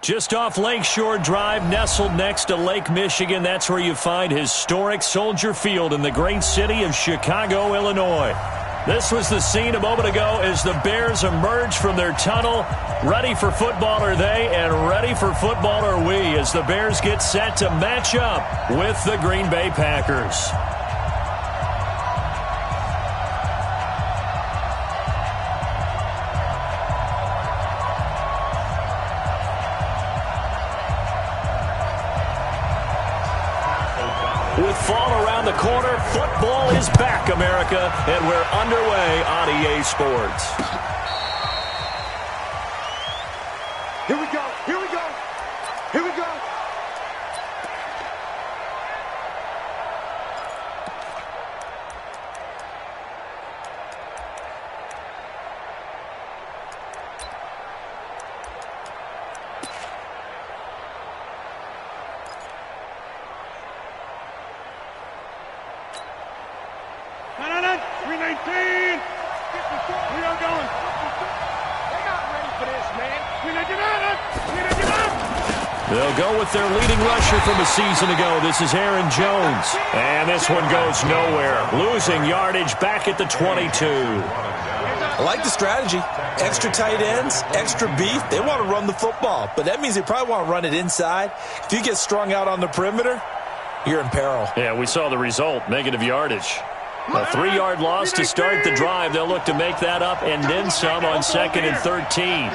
Just off Lakeshore Drive, nestled next to Lake Michigan. That's where you find historic Soldier Field in the great city of Chicago, Illinois. This was the scene a moment ago as the Bears emerge from their tunnel. Ready for football are they, and ready for football are we as the Bears get set to match up with the Green Bay Packers. With fall around the corner, football is back, America, and we're underway on EA Sports. Here we go, here we go, here we go. They'll go with their leading rusher from a season ago. This is Aaron Jones. And this one goes nowhere. Losing yardage back at the 22. I like the strategy. Extra tight ends, extra beef. They want to run the football, but that means they probably want to run it inside. If you get strung out on the perimeter, you're in peril. Yeah, we saw the result, negative yardage. A 3-yard loss to start the drive. They'll look to make that up and then some on 2nd and 13.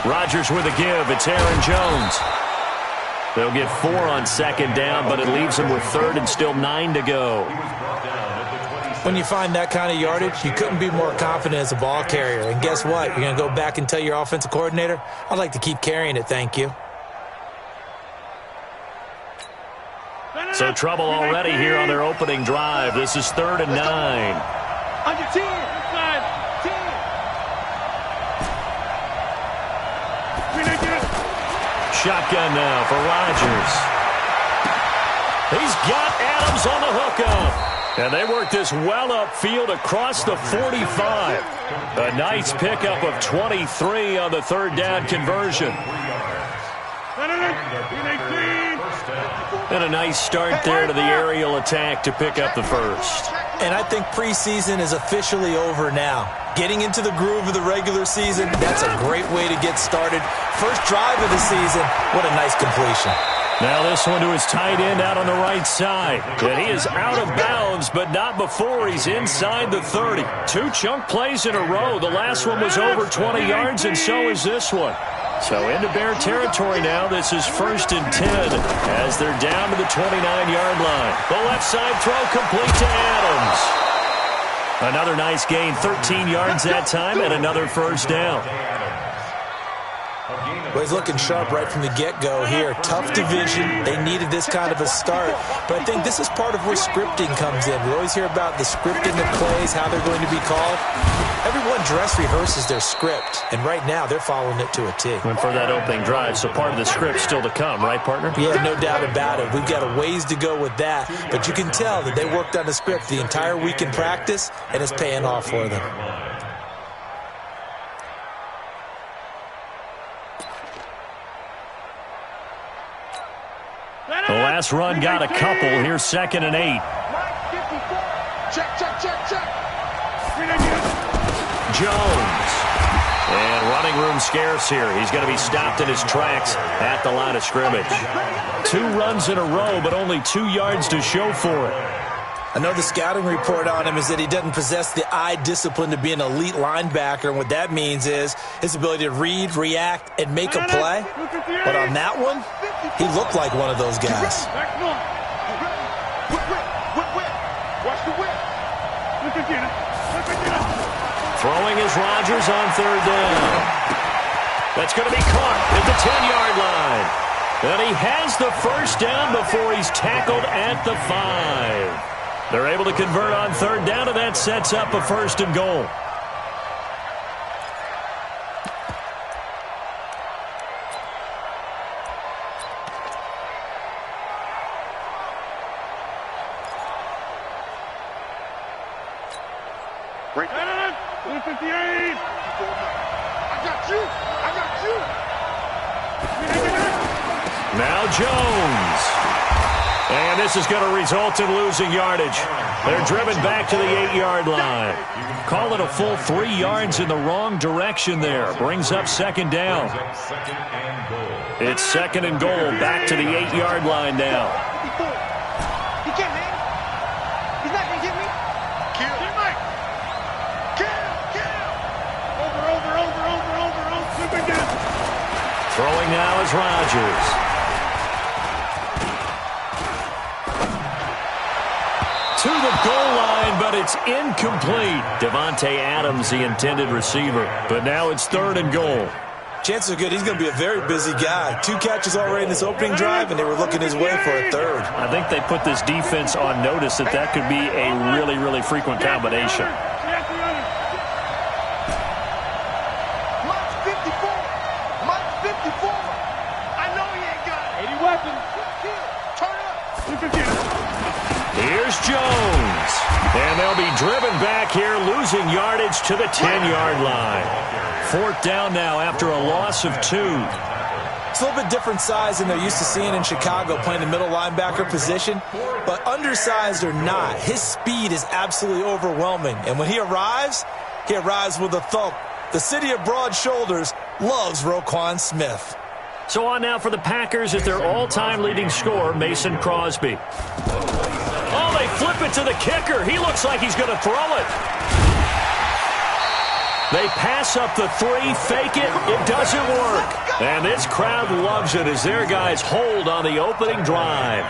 Rodgers with a give. It's Aaron Jones. They'll get 4 on 2nd down, but it leaves them with 3rd and still 9 to go. When you find that kind of yardage, you couldn't be more confident as a ball carrier. And guess what? You're going to go back and tell your offensive coordinator, I'd like to keep carrying it, thank you. So trouble already here on their opening drive. This is 3rd and 9. On your team. Inside. Team. Shotgun now for Rodgers. He's got Adams on the hookup. And they work this well upfield across the 45. A nice pickup of 23 on the 3rd down conversion. And a nice start there to the aerial attack to pick up the 1st. And I think preseason is officially over now. Getting into the groove of the regular season, that's a great way to get started. First drive of the season, what a nice completion. Now this one to his tight end out on the right side. And he is out of bounds, but not before he's inside the 30. 2 chunk plays in a row. The last one was over 20 yards, and so is this one. So into Bear territory now. This is 1st and 10 as they're down to the 29-yard line. The left side throw complete to Adams. Another nice gain, 13 yards that time, and another 1st down. Well, he's looking sharp right from the get-go here. Tough division. They needed this kind of a start. But I think this is part of where scripting comes in. We always hear about the scripting of plays, how they're going to be called. Everyone dress rehearses their script, and right now they're following it to a T. And for that opening drive, so part of the script still to come, right, partner? Yeah, no doubt about it. We've got a ways to go with that, but you can tell that they worked on the script the entire week in practice, and it's paying off for them. The last run got a couple. Here's 2nd and 8. Check. Jones. And running room scarce here. He's going to be stopped in his tracks at the line of scrimmage. 2 runs in a row, but only 2 yards to show for it. I know the scouting report on him is that he doesn't possess the eye discipline to be an elite linebacker, and what that means is his ability to read, react, and make a play. But on that one, he looked like one of those guys. Watch the whip. Throwing is Rodgers on 3rd down. That's going to be caught at the 10-yard line. And he has the 1st down before he's tackled at the 5. They're able to convert on 3rd down, and that sets up a 1st and goal. I got you. Now Jones. And this is going to result in losing yardage. They're driven back to the 8-yard line. Call it a full 3 yards in the wrong direction there. Brings up second down. It's second and goal, back to the 8-yard line now. He can't hang. He's not going to get me. Kill. Over. Throwing now is Rodgers. To the goal line, but it's incomplete. Devontae Adams, the intended receiver. But now it's third and goal. Chances are good he's going to be a very busy guy. 2 catches already in this opening drive, and they were looking his way for a third. I think they put this defense on notice that could be a really, really frequent combination. Mike's 54. I know he ain't got it. 80 weapons. Turn up. Here's Jones. And they'll be driven back here, losing yardage to the 10-yard line. Fourth down now after a loss of 2. It's a little bit different size than they're used to seeing in Chicago, playing the middle linebacker position. But undersized or not, his speed is absolutely overwhelming. And when he arrives with a thump. The city of broad shoulders loves Roquan Smith. So on now for the Packers is their all-time leading scorer, Mason Crosby. Oh, they flip it to the kicker. He looks like he's going to throw it. They pass up the 3, fake it. It doesn't work. And this crowd loves it as their guys hold on the opening drive.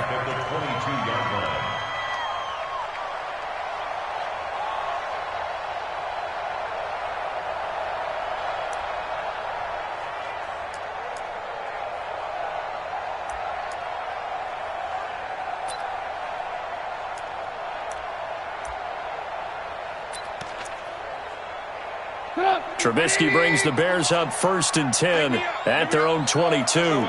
Trubisky brings the Bears up 1st and 10 at their own 22. They'll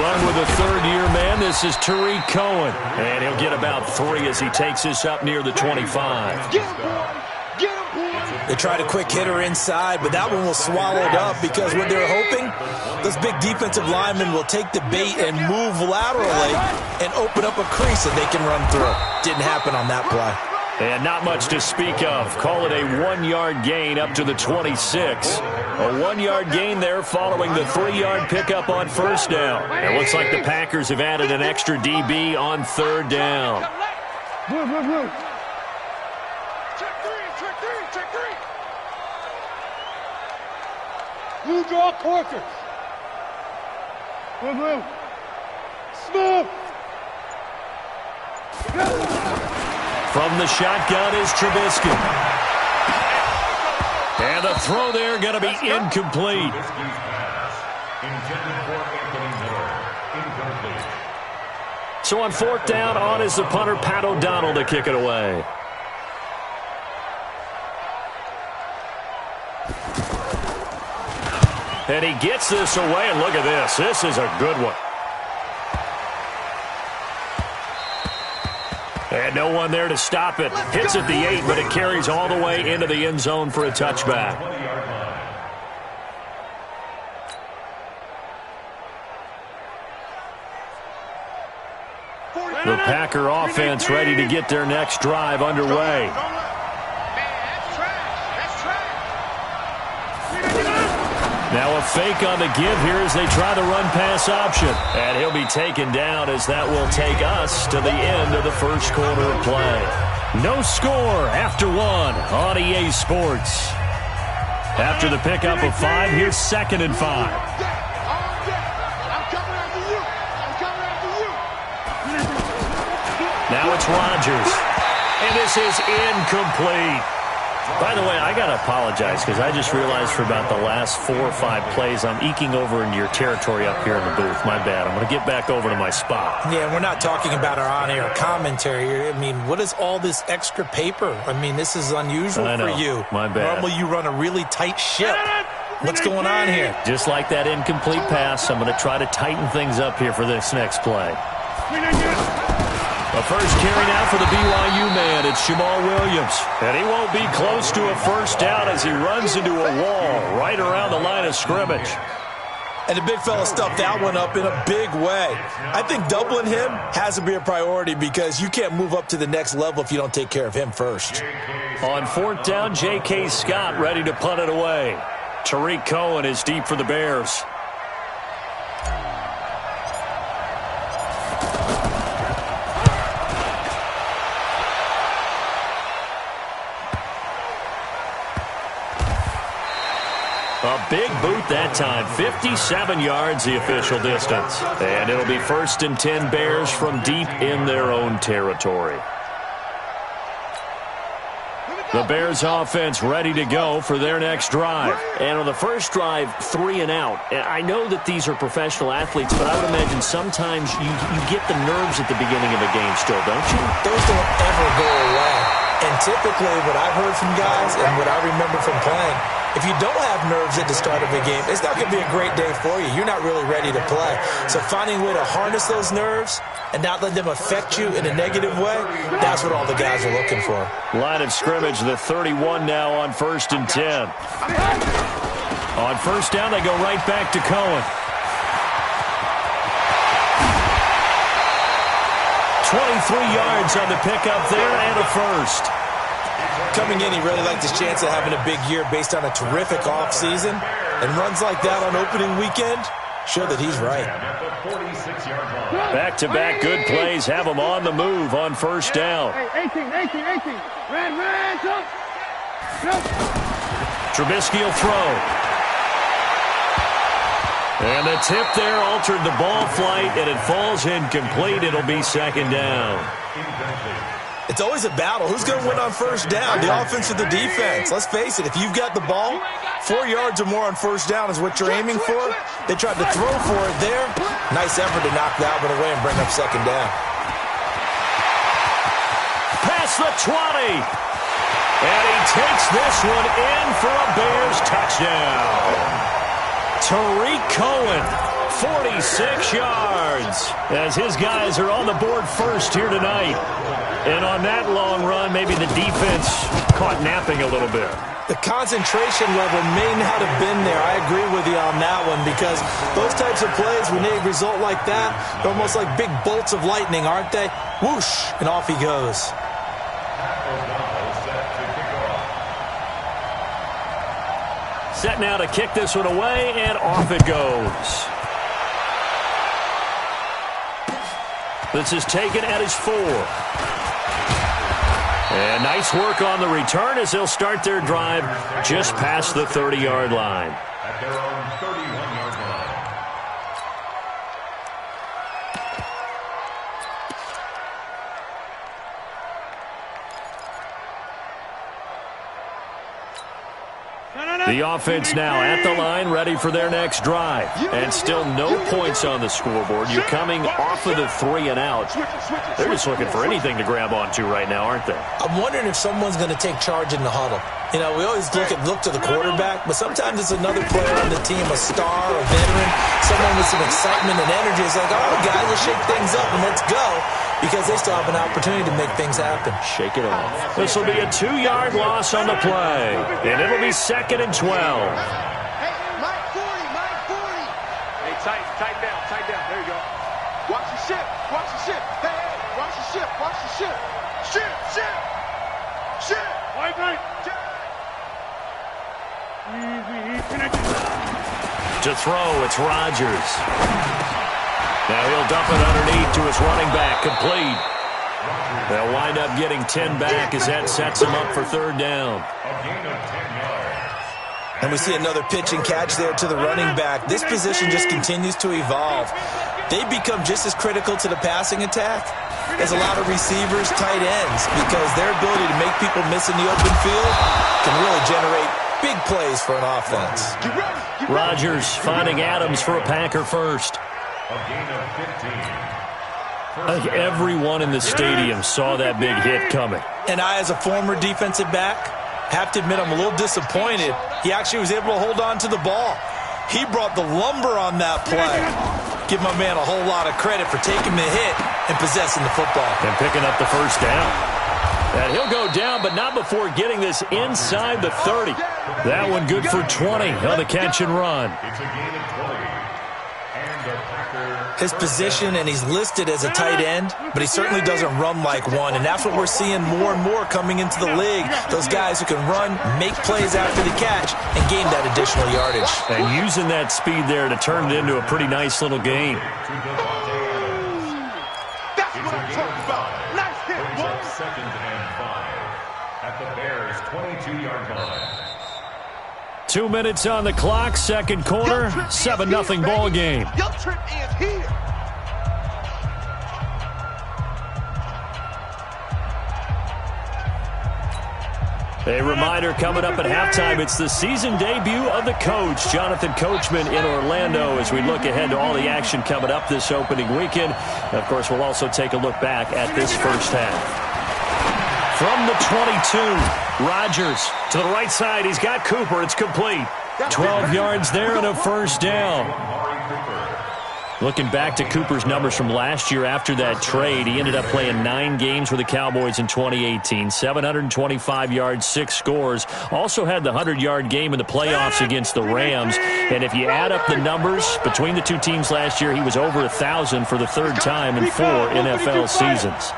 run with a third-year man. This is Tariq Cohen. And he'll get about 3 as he takes this up near the 25. They tried a quick hitter inside, but that one was swallowed up because what they're hoping, those big defensive linemen will take the bait and move laterally and open up a crease that they can run through. Didn't happen on that play. And not much to speak of. Call it a 1-yard gain up to the 26. A 1-yard gain there following the 3-yard pickup on first down. It looks like the Packers have added an extra DB on third down. Check 3. Blue draw quarters. Blue. Smooth. From the shotgun is Trubisky. And the throw there going to be incomplete. So on fourth down, on is the punter, Pat O'Donnell, to kick it away. And he gets this away, and look at this. This is a good one. And no one there to stop it. Hits at the 8, but it carries all the way into the end zone for a touchback. The Packer offense ready to get their next drive underway. Now a fake on the give here as they try the run-pass option. And he'll be taken down as that will take us to the end of the first quarter of play. No score after 1 on EA Sports. After the pickup of 5, here's 2nd and 5. Now it's Rodgers. And this is incomplete. By the way, I got to apologize because I just realized for about the last 4 or 5 plays I'm eking over into your territory up here in the booth. My bad. I'm going to get back over to my spot. Yeah, we're not talking about our on-air commentary. I mean, what is all this extra paper? I mean, this is unusual for you. My bad. Normally you run a really tight ship. What's going on here? Just like that incomplete pass, I'm going to try to tighten things up here for this next play. The first carry now for the BYU man. It's Jamal Williams. And he won't be close to a first down as he runs into a wall right around the line of scrimmage. And the big fella stuffed that one up in a big way. I think doubling him has to be a priority because you can't move up to the next level if you don't take care of him first. On fourth down, J.K. Scott ready to punt it away. Tariq Cohen is deep for the Bears. A big boot that time. 57 yards the official distance. And it'll be 1st and 10 Bears from deep in their own territory. The Bears offense ready to go for their next drive. And on the first drive, 3 and out. I know that these are professional athletes, but I would imagine sometimes you get the nerves at the beginning of a game still, don't you? Those don't ever go away. And typically what I've heard from guys and what I remember from playing, if you don't have nerves at the start of a game, it's not going to be a great day for you. You're not really ready to play. So finding a way to harness those nerves and not let them affect you in a negative way, that's what all the guys are looking for. Line of scrimmage, the 31 now on 1st and 10. On first down, they go right back to Cohen. 23 yards on the pickup there and a first. Coming in, he really liked his chance of having a big year based on a terrific offseason. And runs like that on opening weekend show that he's right. Back-to-back good plays have him on the move on first down. 18. Red, jump. Trubisky will throw. And the tip there altered the ball flight, and it falls incomplete. It'll be 2nd down. It's always a battle. Who's going to win on first down, the offense or the defense? Let's face it, if you've got the ball, 4 yards or more on first down is what you're aiming for. They tried to throw for it there. Nice effort to knock that one away and bring up 2nd down. Past the 20. And he takes this one in for a Bears touchdown. Tariq Cohen, 46 yards, as his guys are on the board first here tonight. And on that long run, maybe the defense caught napping a little bit. The concentration level may not have been there. I agree with you on that one because those types of plays, when they result like that, they're almost like big bolts of lightning, aren't they? Whoosh, and off he goes. Set now to kick this one away, and off it goes. This is taken at his 4. And nice work on the return as they'll start their drive just past the 30-yard line. At their own 31-yard line. The offense now at the line, ready for their next drive. And still no points on the scoreboard. You're coming off of the 3 and out. They're just looking for anything to grab onto right now, aren't they? I'm wondering if someone's going to take charge in the huddle. You know, we always look to the quarterback, but sometimes it's another player on the team, a star, a veteran, someone with some excitement and energy. It's like, all right, guys, let's shake things up and let's go, because they still have an opportunity to make things happen. Shake it off. This will be a 2-yard loss on the play, and it'll be 2nd and 12. Hey, Mike 40. Hey, tight down. There you go. Watch the ship. Hey, watch the ship. Ship. Right. To throw, it's Rodgers. Now he'll dump it underneath to his running back, complete. They'll wind up getting 10 back as that sets him up for 3rd down. And we see another pitch and catch there to the running back. This position just continues to evolve. They become just as critical to the passing attack as a lot of receivers, tight ends, because their ability to make people miss in the open field can really generate big plays for an offense. Rodgers finding Adams for a Packer first. I think everyone in the stadium saw that big hit coming. And I, as a former defensive back, have to admit I'm a little disappointed. He actually was able to hold on to the ball. He brought the lumber on that play. Give my man a whole lot of credit for taking the hit and possessing the football. And picking up the first down. And he'll go down, but not before getting this inside the 30. That one good for 20 on the catch and run. It's a gain of 20. His position, and he's listed as a tight end, but he certainly doesn't run like one, and that's what we're seeing more and more coming into the league. Those guys who can run, make plays after the catch, and gain that additional yardage. And using that speed there to turn it into a pretty nice little game. That's what I'm talking about. Nice hit, boy. Second and 5 at the Bears' 22-yard line. 2 minutes on the clock, second quarter, 7-0 ball game. Your trip ends here. A reminder coming up at halftime, it's the season debut of the coach, Jonathan Coachman in Orlando, as we look ahead to all the action coming up this opening weekend. And of course, we'll also take a look back at this first half. From the 22, Rodgers to the right side. He's got Cooper. It's complete. 12 yards there and a first down. Looking back to Cooper's numbers from last year after that trade, he ended up playing 9 games with the Cowboys in 2018. 725 yards, 6 scores. Also had the 100-yard game in the playoffs against the Rams. And if you add up the numbers between the two teams last year, he was over 1,000 for the third time in 4 NFL seasons.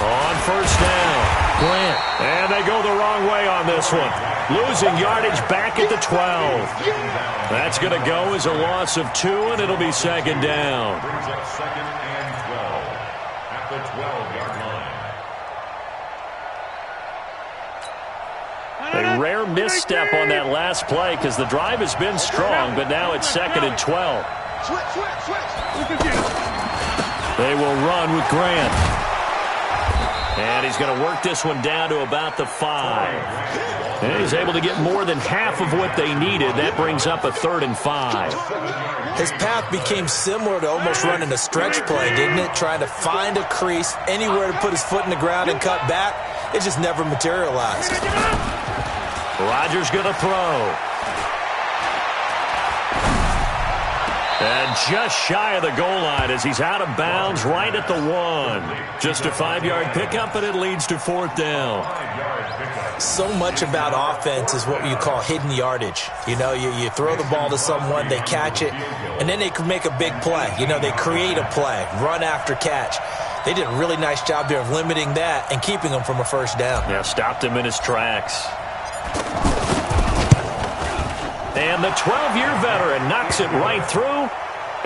On first down, Grant. And they go the wrong way on this one. Losing yardage back at the 12. That's going to go as a loss of 2, and it'll be second down. Brings up second and 12 at the 12-yard line. A rare misstep on that last play because the drive has been strong, but now it's second and 12. They will run with Grant. And he's going to work this one down to about the 5. And he's able to get more than half of what they needed. That brings up a 3rd and 5. His path became similar to almost running a stretch play, didn't it? Trying to find a crease, anywhere to put his foot in the ground and cut back. It just never materialized. Rodgers going to throw. And just shy of the goal line as he's out of bounds right at the 1. Just a 5-yard pickup, and it leads to 4th down. So much about offense is what you call hidden yardage. You know, you throw the ball to someone, they catch it, and then they can make a big play. You know, they create a play, run after catch. They did a really nice job there of limiting that and keeping him from a first down. Yeah, stopped him in his tracks. And the 12-year veteran knocks it right through.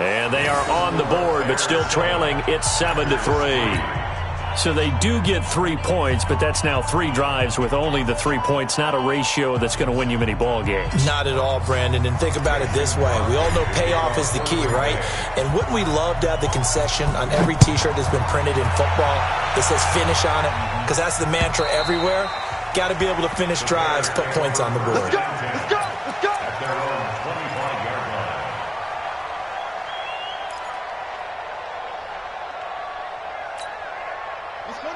And they are on the board, but still trailing. It's 7-3. So they do get 3 points, but that's now 3 drives with only the 3 points. Not a ratio that's going to win you many ball games. Not at all, Brandon. And think about it this way. We all know payoff is the key, right? And wouldn't we love to have the concession on every T-shirt that's been printed in football that says finish on it? Because that's the mantra everywhere. Got to be able to finish drives, put points on the board. Let's go. Let's go. Let's go. At their own 25-yard line.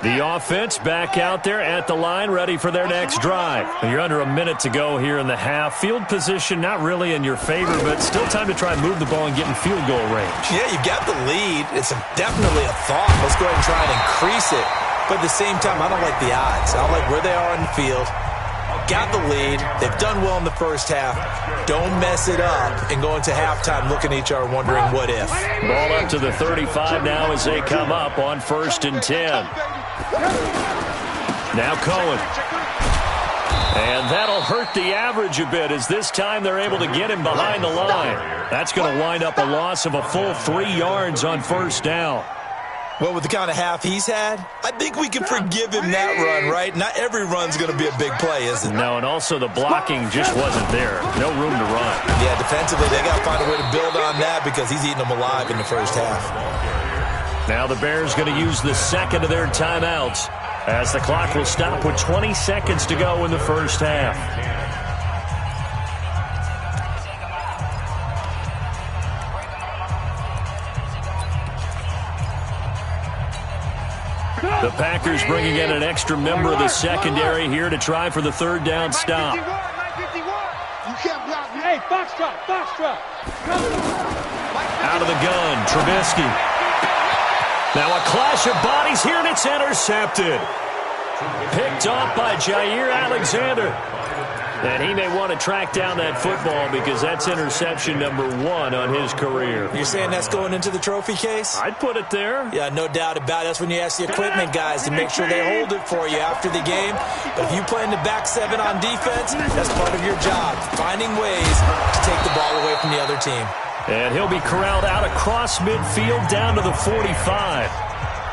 The offense back out there at the line, ready for their next drive. You're under a minute to go here in the half. Field position not really in your favor, but still time to try and move the ball and get in field goal range. Yeah, you've got the lead. It's definitely a thought. Let's go ahead and try and increase it. But at the same time, I don't like the odds. I don't like where they are on the field. Got the lead. They've done well in the first half. Don't mess it up and go into halftime looking at each other wondering what if. Ball up to the 35 now as they come up on 1st and 10. Now Cohen. And that'll hurt the average a bit as this time they're able to get him behind the line. That's going to wind up a loss of a full 3 yards on 1st down. Well, with the kind of half he's had, I think we can forgive him that run, right? Not every run's going to be a big play, is it? No, and also the blocking just wasn't there. No room to run. Yeah, defensively, they got to find a way to build on that because he's eating them alive in the first half. Now the Bears going to use the second of their timeouts as the clock will stop with 20 seconds to go in the first half. The Packers bringing in an extra member of the secondary here to try for the 3rd down stop. You can't block me. Hey, Foxtrot. Out of the gun, Trubisky. Now a clash of bodies here, and it's intercepted. Picked off by Jair Alexander. And he may want to track down that football because that's interception number 1 on his career. You're saying that's going into the trophy case? I'd put it there. Yeah, no doubt about it. That's when you ask the equipment guys to make sure they hold it for you after the game. But if you play in the back 7 on defense, that's part of your job, finding ways to take the ball away from the other team. And he'll be corralled out across midfield down to the 45.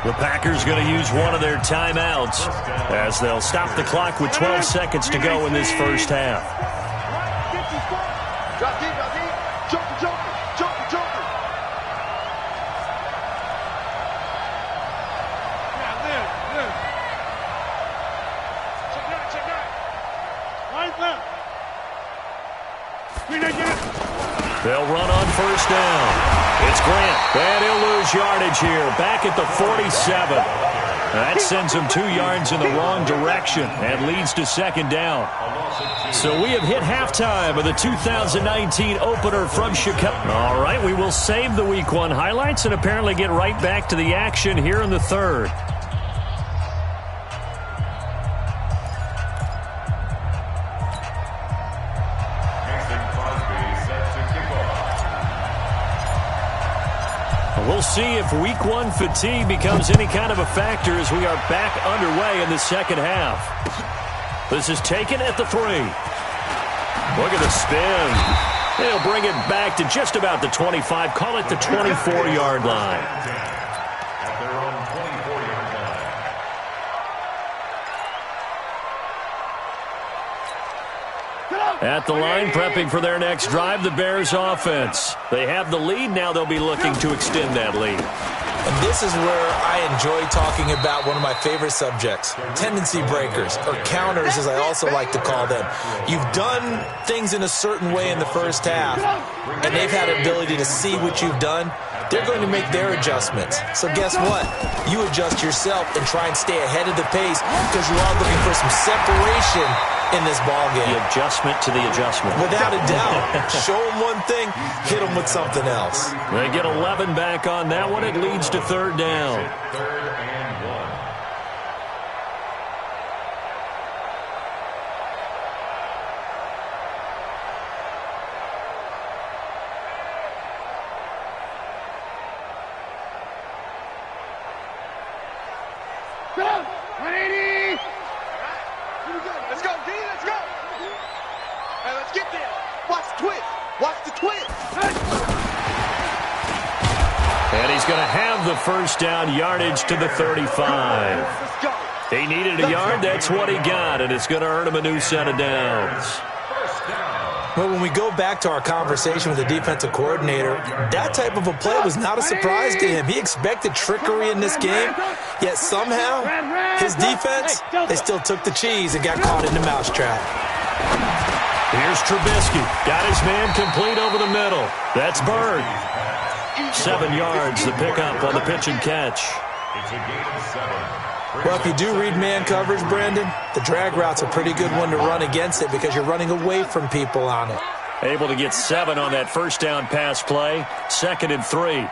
The Packers going to use one of their timeouts as they'll stop the clock with 12 seconds to go in this first half. Drop deep, drop deep. Joker, joker, joker, joker. Yeah, live. Check out. Right left. They'll run on first down. It's Grant, and he'll lose yardage here, back at the 47. That sends him 2 yards in the wrong direction and leads to second down. So we have hit halftime of the 2019 opener from Chicago. All right, we will save the Week 1 highlights and apparently get right back to the action here in the third. We'll see if Week 1 fatigue becomes any kind of a factor as we are back underway in the second half. This is taken at the 3. Look at the spin. They'll bring it back to just about the 25. Call it the 24-yard line. At their own 24-yard line. At the line, prepping for their next drive, the Bears offense. They have the lead. Now they'll be looking to extend that lead. And this is where I enjoy talking about one of my favorite subjects, tendency breakers, or counters as I also like to call them. You've done things in a certain way in the first half, and they've had an ability to see what you've done. They're going to make their adjustments. So guess what? You adjust yourself and try and stay ahead of the pace because you are looking for some separation in this ball game. The adjustment to the adjustment. Without a doubt. Show them one thing, hit them with something else. They get 11 back on that one. It leads to third down. Third and 1. Let's go, D, let's go. Hey, let's get there. Watch the twist. Watch the twist. And he's going to have the first down, yardage to the 35. Let's go. He needed a yard. That's what he got, and it's going to earn him a new set of downs. First down. Well, when we go back to our conversation with the defensive coordinator, that type of a play was not a surprise to him. He expected trickery in this game, yet somehow his defense, they still took the cheese and got caught in the mousetrap. Here's Trubisky. Got his man complete over the middle. That's Bird. 7 yards, the pickup on the pitch and catch. It's a gain of 7. Well, if you do read man coverage, Brendan, the drag route's a pretty good one to run against it because you're running away from people on it. Able to get 7 on that first down pass play. 2nd and 3.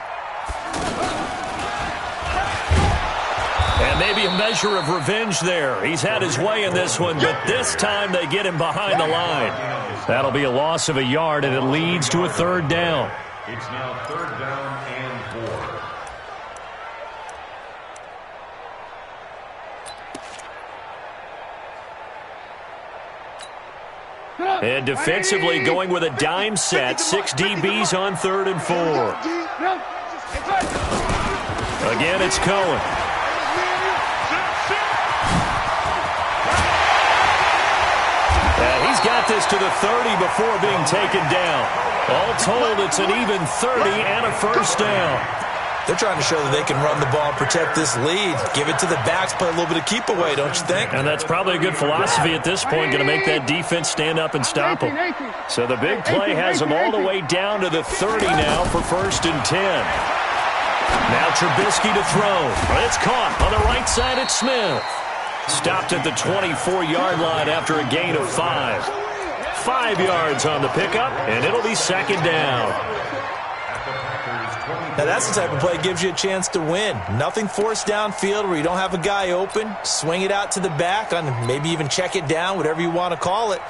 And maybe a measure of revenge there. He's had his way in this one, but this time they get him behind the line. That'll be a loss of a yard, and it leads to a third down. It's now third down and 4. And defensively going with a dime set. 6 DBs on 3rd and 4. Again, it's Cohen. And he's got this to the 30 before being taken down. All told, it's an even 30 and a first down. They're trying to show that they can run the ball and protect this lead. Give it to the backs, play a little bit of keep away, don't you think? And that's probably a good philosophy at this point, going to make that defense stand up and stop them. So the big play has them all the way down to the 30 now for 1st and 10. Now Trubisky to throw. It's caught on the right side at Smith. Stopped at the 24-yard line after a gain of 5. 5 yards on the pickup, and it'll be 2nd down. Now that's the type of play that gives you a chance to win. Nothing forced downfield where you don't have a guy open. Swing it out to the back, and maybe even check it down, whatever you want to call it.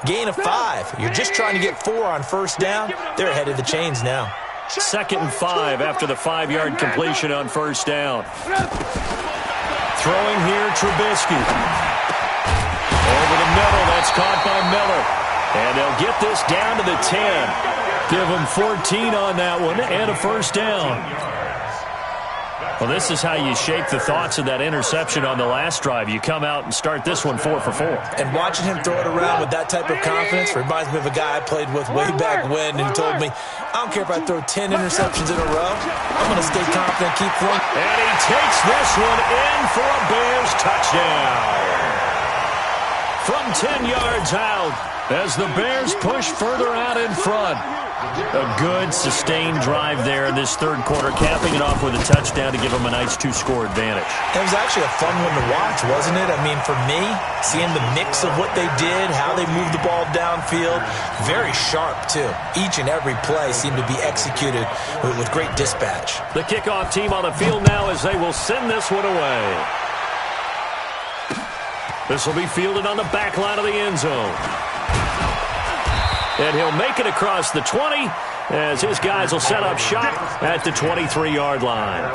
gain of 5. You're just trying to get 4 on first down. They're ahead of the chains now. 2nd and 5 after the 5-yard completion on first down. Throwing here, Trubisky. Over the middle, that's caught by Miller. And they'll get this down to the 10. Give them 14 on that one and a first down. Well, this is how you shape the thoughts of that interception on the last drive. You come out and start this one 4 for 4. And watching him throw it around with that type of confidence reminds me of a guy I played with way back when who told me, I don't care if I throw 10 interceptions in a row, I'm going to stay confident, keep throwing. And he takes this one in for a Bears touchdown. From 10 yards out as the Bears push further out in front. A good, sustained drive there in this third quarter, capping it off with a touchdown to give them a nice 2-score advantage. It was actually a fun one to watch, wasn't it? I mean, for me, seeing the mix of what they did, how they moved the ball downfield, very sharp, too. Each and every play seemed to be executed with great dispatch. The kickoff team on the field now as they will send this one away. This will be fielded on the back line of the end zone. And he'll make it across the 20 as his guys will set up shop at the 23-yard line.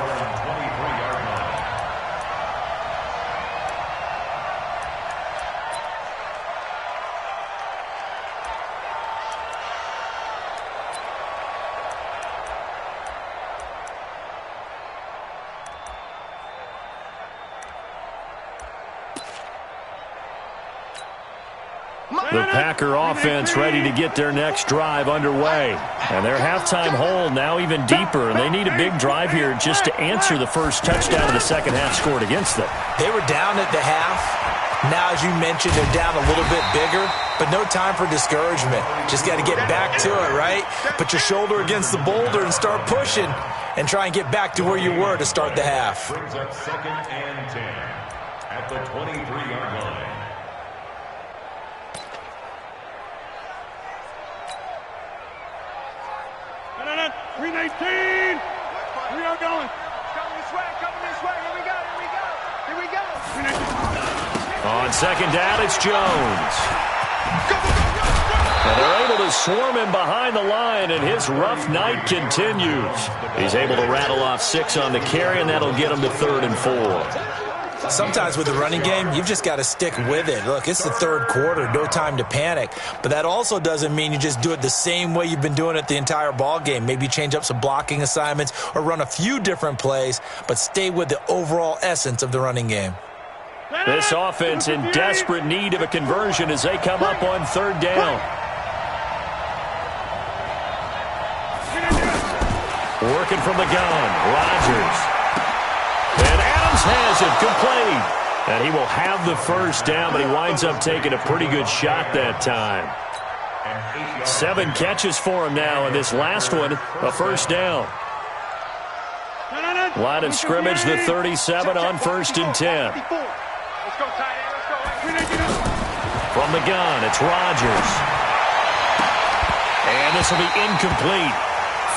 The Packer offense ready to get their next drive underway. And their halftime hole now even deeper. And they need a big drive here just to answer the first touchdown of the second half scored against them. They were down at the half. Now, as you mentioned, they're down a little bit bigger, but no time for discouragement. Just got to get back to it, right? Put your shoulder against the boulder and start pushing and try and get back to where you were to start the half. Brings up 2nd and 10 at the 23-yard line. Green 18. We are going. Coming this way. Here we go. Here we go. On second down, it's Jones. And they're able to swarm him behind the line, and his rough night continues. He's able to rattle off 6 on the carry, and that'll get him to 3rd and 4. Sometimes with the running game, you've just got to stick with it. Look, it's the third quarter, no time to panic. But that also doesn't mean you just do it the same way you've been doing it the entire ball game. Maybe change up some blocking assignments or run a few different plays, but stay with the overall essence of the running game. This offense in desperate need of a conversion as they come up on 3rd down. Working from the gun, Rodgers. And Adams has it, complete. And he will have the first down, but he winds up taking a pretty good shot that time. 7 catches for him now, and this last one, a first down. Line of scrimmage, the 37 on 1st and 10. From the gun, it's Rodgers. And this will be incomplete.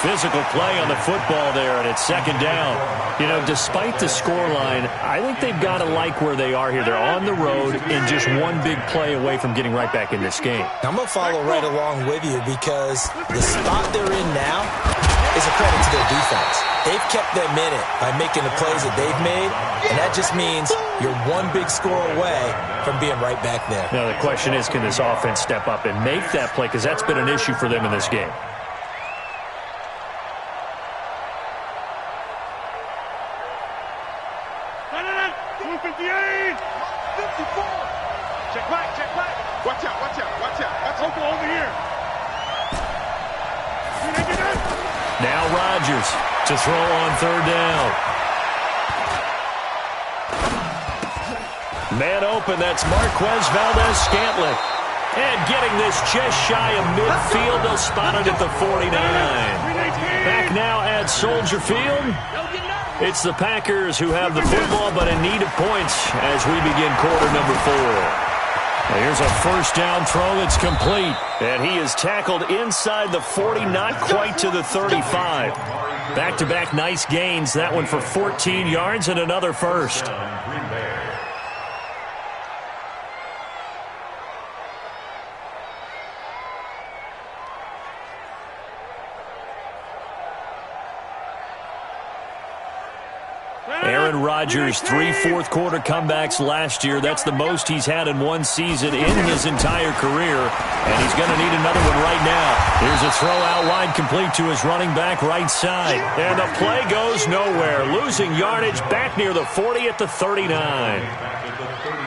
Physical play on the football there, and it's 2nd down. You know, despite the scoreline, I think they've got to like where they are here. They're on the road and just one big play away from getting right back in this game. I'm going to follow right along with you because the spot they're in now is a credit to their defense. They've kept them in it by making the plays that they've made, and that just means you're one big score away from being right back there. Now, the question is, can this offense step up and make that play? Because that's been an issue for them in this game. Over here. Now Rodgers to throw on 3rd down. Man open, that's Marquez Valdez-Scantling. And getting this just shy of midfield, they'll spot it at the 49. Back now at Soldier Field. It's the Packers who have the football, but in need of points as we begin quarter number 4. Here's a first down throw that's complete. And he is tackled inside the 40, not quite to the 35. Back-to-back nice gains. That one for 14 yards and another first. Aaron Rodgers, 3 fourth-quarter comebacks last year. That's the most he's had in one season in his entire career, and he's going to need another one right now. Here's a throw out wide, complete to his running back right side. And the play goes nowhere, losing yardage back near the 40 at the 39.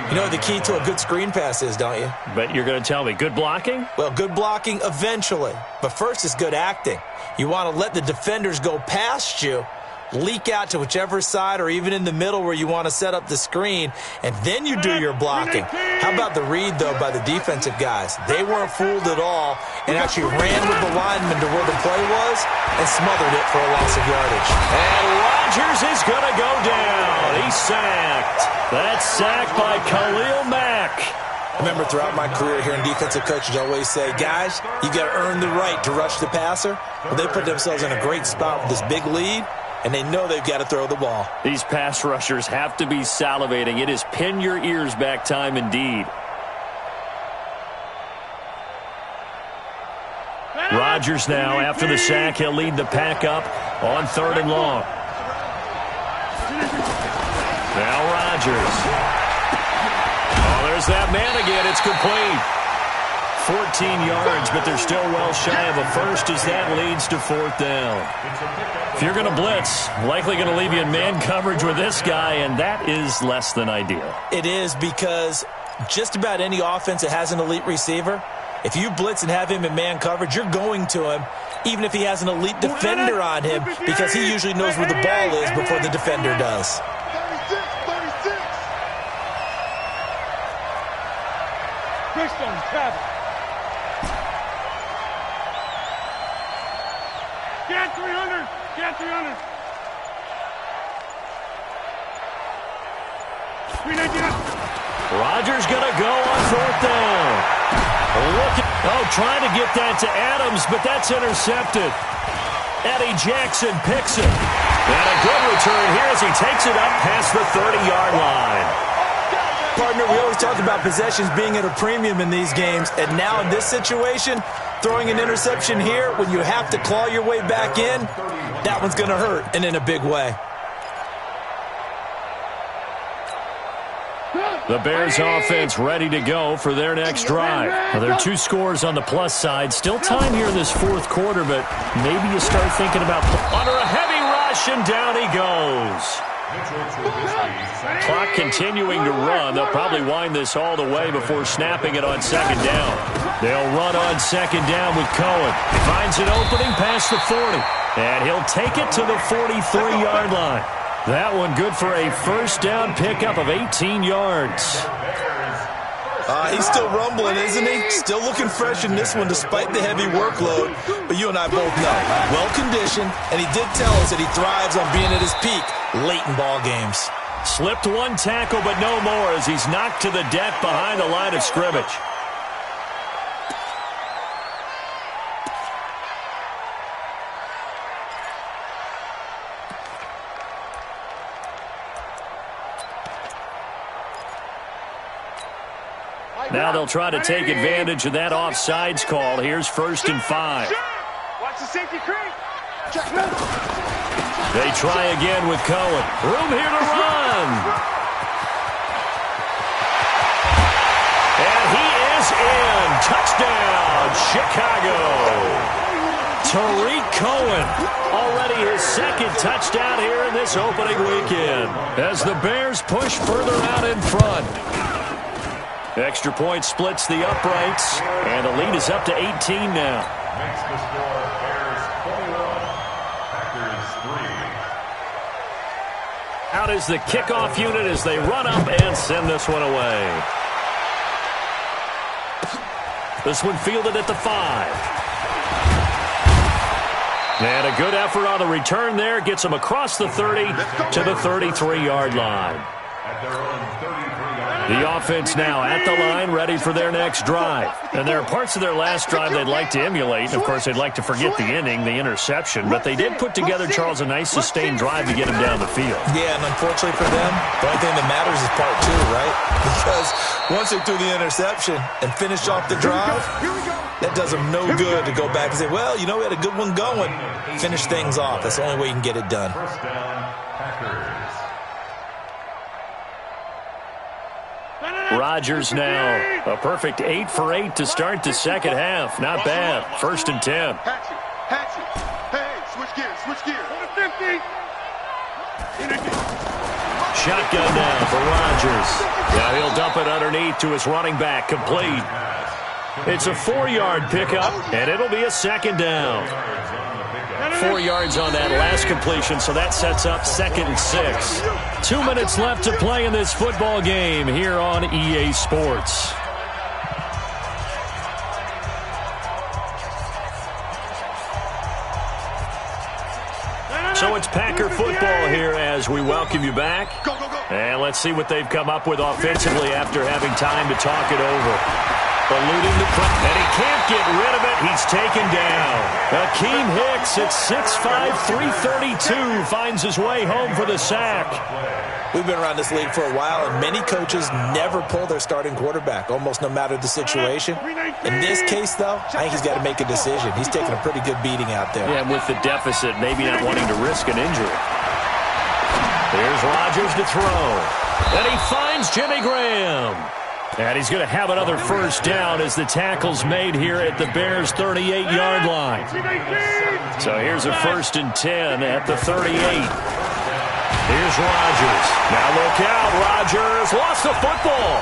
You know what the key to a good screen pass is, don't you? But you're going to tell me, good blocking? Well, good blocking eventually. But first is good acting. You want to let the defenders go past you, leak out to whichever side or even in the middle where you want to set up the screen, and then you do your blocking. How about the read, though, by the defensive guys? They weren't fooled at all and actually ran with the lineman to where the play was and smothered it for a loss of yardage. And Rodgers is going to go down. He's sacked. That's sacked by Khalil Mack. I remember throughout my career hearing defensive coaches always say, guys, you got to earn the right to rush the passer. Well, they put themselves in a great spot with this big lead, and they know they've got to throw the ball. These pass rushers have to be salivating. It is pin your ears back time indeed. Rodgers now, after the sack, he'll lead the pack up on 3rd and long. Now Rodgers. Oh, there's that man again. It's complete. 14 yards, but they're still well shy of a first as that leads to 4th down. If you're going to blitz, likely going to leave you in man coverage with this guy, and that is less than ideal. It is, because just about any offense that has an elite receiver, if you blitz and have him in man coverage, you're going to him, even if he has an elite defender on him, because he usually knows where the ball is before the defender does. 36. Christian, Travis. Get 300. Get 300. 399. Rodgers going to go on 4th down. Trying to get that to Adams, but that's intercepted. Eddie Jackson picks it. And a good return here as he takes it up past the 30-yard line. Partner, we always talk about possessions being at a premium in these games, and now in this situation, throwing an interception here when you have to claw your way back in, that one's going to hurt, and in a big way. The Bears offense ready to go for their next drive. Well, there are 2 scores on the plus side. Still time here in this 4th quarter, but maybe you start thinking about under a heavy rush, and down he goes. Clock continuing to run. They'll probably wind this all the way before snapping it on 2nd down. They'll run on 2nd down with Cohen. Finds an opening past the 40, and he'll take it to the 43-yard line. That one good for a 1st down pickup of 18 yards. He's still rumbling, isn't he? Still looking fresh in this one despite the heavy workload. But you and I both know, well-conditioned, and he did tell us that he thrives on being at his peak late in ball games. Slipped 1 tackle, but no more as he's knocked to the deck behind the line of scrimmage. Now they'll try to take advantage of that offsides call. Here's 1st and 5. Watch the safety creep. They try again with Cohen. Room here to run. And he is in. Touchdown, Chicago. Tariq Cohen, already his 2nd touchdown here in this opening weekend, as the Bears push further out in front. Extra point splits the uprights, and the lead is up to 18 now. Makes the score Bears 21, Packers 3. Out is the kickoff unit as they run up and send this one away. This one fielded at the 5. And a good effort on the return there. Gets them across the 30 to the 33-yard line. At their own 33-yard line. The offense now at the line, ready for their next drive. And there are parts of their last drive they'd like to emulate. And, of course, they'd like to forget the inning, the interception. But they did put together, Charles, a nice sustained drive to get him down the field. Yeah, and unfortunately for them, the only thing that matters is part 2, right? Because once they threw the interception and finished off the drive, that does them no good to go back and say, well, you know, we had a good one going. Finish things off. That's the only way you can get it done. First down, Packers. Rodgers now a perfect 8 for 8 to start the second half. Not bad. 1st and 10. Hatch it. Hey, switch gears, switch gears. 50. Shotgun now for Rodgers. Now he'll dump it underneath to his running back. Complete. It's a 4-yard pickup, and it'll be a 2nd down. 4 yards on that last completion, so that sets up 2nd and 6. 2 minutes left to play in this football game here on EA Sports. So it's Packer football here as we welcome you back. And let's see what they've come up with offensively after having time to talk it over. Eluding the front, and he can't get rid of it. He's taken down. Akeem Hicks at 6'5", 332 finds his way home for the sack. We've been around this league for a while, and many coaches never pull their starting quarterback, almost no matter the situation. In this case, though, I think he's got to make a decision. He's taking a pretty good beating out there. Yeah, with the deficit, maybe not wanting to risk an injury. Here's Rodgers to throw. And he finds Jimmy Graham. And he's going to have another 1st down as the tackle's made here at the Bears' 38-yard line. So here's a 1st and 10 at the 38. Here's Rodgers. Now look out, Rodgers lost the football.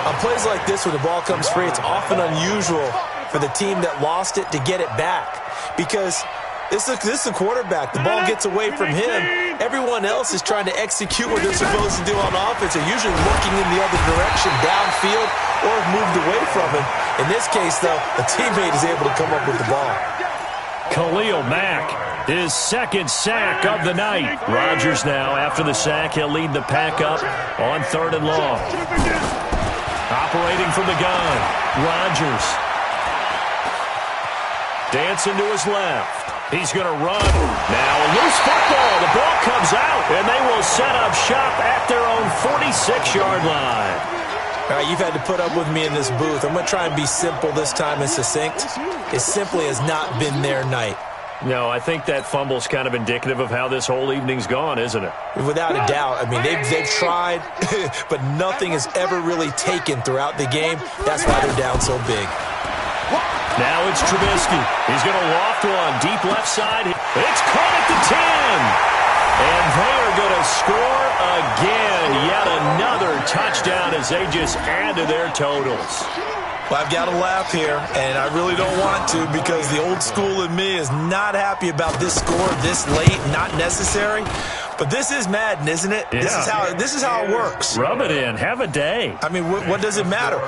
On plays like this where the ball comes free, it's often unusual for the team that lost it to get it back. Because this is a quarterback. The ball gets away from him. Everyone else is trying to execute what they're supposed to do on offense. They're usually looking in the other direction, downfield, or moved away from him. In this case, though, a teammate is able to come up with the ball. Khalil Mack, his 2nd sack of the night. Rodgers now, after the sack, he'll lead the pack up on 3rd and long. Operating from the gun, Rodgers. Dancing to his left. He's going to run. Now a loose football. The ball comes out, and they will set up shop at their own 46-yard line. All right, you've had to put up with me in this booth. I'm going to try and be simple this time and succinct. It simply has not been their night. No, I think that fumble's kind of indicative of how this whole evening's gone, isn't it? Without a doubt. I mean, they've tried, but nothing has ever really taken throughout the game. That's why they're down so big. Now it's Trubisky. He's going to loft one deep left side. It's caught at the 10. And they are going to score again. Yet another touchdown as they just add to their totals. Well, I've got to laugh here, and I really don't want to because the old school in me is not happy about this score this late, not necessary. But this is Madden, isn't it? Yeah. This is how it works. Rub it in. Have a day. I mean, what does it matter?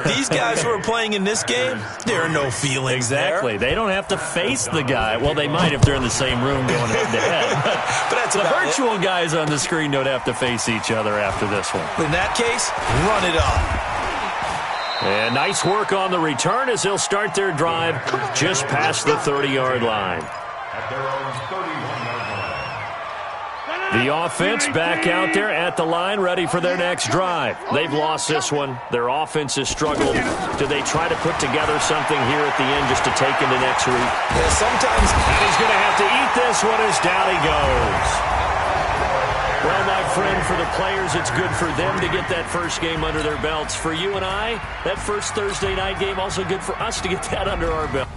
These guys who are playing in this game, there are no feelings Exactly. there. They don't have to face the guy. Well, they might if they're in the same room going head-to-head. But that's the about virtual guys on the screen don't have to face each other after this one. In that case, run it up. And nice work on the return as they'll start their drive just past the 30-yard line. At their own 31-yard line. The offense back out there at the line, ready for their next drive. They've lost this one. Their offense has struggled. Do they try to put together something here at the end just to take into next week? Yeah, sometimes. And he's going to have to eat this one as down he goes. Well, my friend, for the players, it's good for them to get that first game under their belts. For you and I, that first Thursday night game, also good for us to get that under our belt.